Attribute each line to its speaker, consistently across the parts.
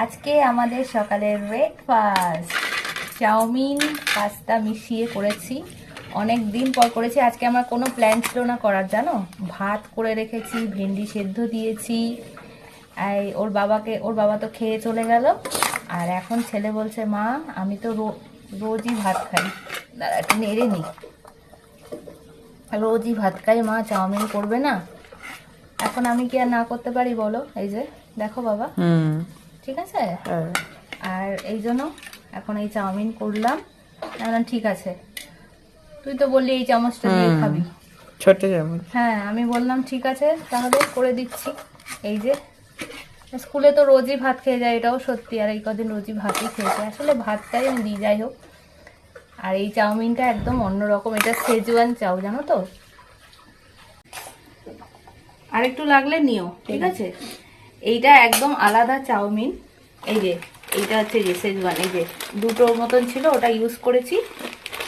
Speaker 1: আজকে আমাদের সকালের ব্রেকফাস্ট চাউমিন পাস্তা মিশিয়ে করেছি। অনেক দিন পর করেছি। আজকে আমার কোনো প্ল্যান ছিল না করার, জানো। ভাত করে রেখেছি, ভেন্ডি সেদ্ধ দিয়েছি। ওর বাবা তো খেয়ে চলে গেল। আর এখন ছেলে বলছে, মা আমি তো রোজই ভাত খাই। দাঁড়া একটু নেড়ে নি। রোজই ভাত খাই, মা চাউমিন করবে না? এখন আমি কি আর না করতে পারি বলো? এই যে দেখো বাবা, ঠিক আছে। আর এই জন্য এখন এই চাউমিন করলাম। ঠিক আছে, তুই তো বললি এই চামচটা দিয়ে খাবি,
Speaker 2: ছোট চামচ।
Speaker 1: হ্যাঁ আমি বললাম ঠিক আছে তাহলে করে দিচ্ছি। এই যে স্কুলে তো রোজই ভাত খেয়ে যায়, এটাও সত্যি। আর এই কদিন রোজই ভাতই খেয়েছে, আসলে ভাতটাই আমি দিই, যাই হোক। আর এই চাউমিনটা একদম অন্যরকম, এটা সেজওয়ান চাউ, জানো তো। আর একটু লাগলে নিও, ঠিক আছে। এইটা একদম আলাদা চাউমিন। এই যে এইটা হচ্ছে যে সেজওয়ান, এই যে দুটো মতন ছিল, ওটা ইউজ করেছি।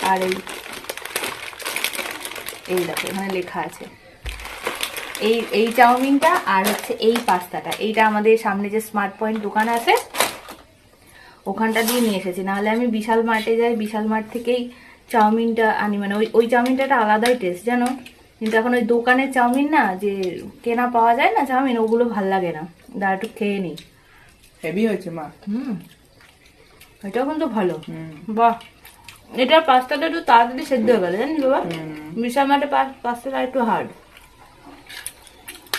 Speaker 1: আর এই দেখো এখানে লেখা আছে এই চাউমিনটা, আর হচ্ছে এই পাস্তাটা। এইটা আমাদের সামনে যে স্মার্ট পয়েন্ট দোকান আছে ওখানটা দিয়ে নিয়ে এসেছি। নাহলে আমি বিশাল মার্টে যাই, বিশাল মার্ট থেকেই চাউমিনটা আনি। মানে ওই চাউমিনটা একটা আলাদাই টেস্ট, জানো। কিন্তু এখন ওই দোকানের চাউমিন না, যে কেনা পাওয়া যায় না চাউমিন, ওগুলো ভাল লাগে না। দাঁড়া একটু খেয়ে নিই।
Speaker 2: হেভি হয়েছে মা।
Speaker 1: এটাও কিন্তু ভালো। বাহ, এটার পাস্তাটা একটু তাড়াতাড়ি সেদ্ধ হয়ে গেল, জানিস বাবা। বিশাল মার্টে পাস্তাটা একটু হার্ড,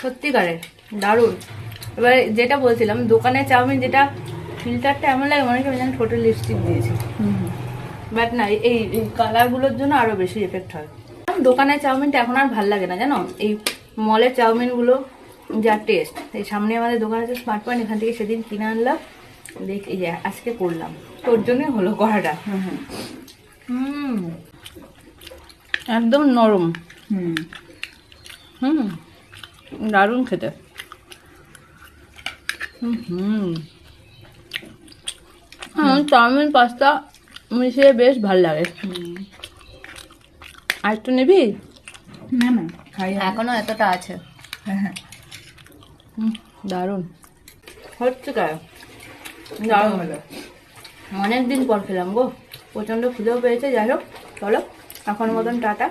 Speaker 1: সত্যিকারের দারুণ। এবার যেটা বলছিলাম, দোকানের চাউমিন যেটা ফিল্টারটা এমন লাগে মনে হয় যেন ঠোঁটে লিপস্টিক দিয়েছি। বাট না, এই কালারগুলোর জন্য আরো বেশি এফেক্ট হয়। দোকানের চাউমিনটা এখন আর ভাল লাগে না, জানো। এই মলের চাউমিনগুলো যা টেস্ট। এই সামনে আমাদের দোকান আছে স্মার্ট পয়েন্ট, এখান থেকে সেদিন কিনে আনলাম। দেখ এই যে আজকে করলাম, তোর জন্যই হলো করাটা। একদম নরম। দারুণ খেতে। চাউমিন পাস্তা মিশিয়ে বেশ ভাল লাগে। আর একটু নিবি?
Speaker 2: না না, খাই
Speaker 1: এখনো এতটা আছে। দারুণ হচ্ছে গায়ে, দারুণ হলো। অনেকদিন পর খেলাম গো, প্রচন্ড খিদেও পেয়েছে। যাই হোক, চলো এখন মতন টাটা।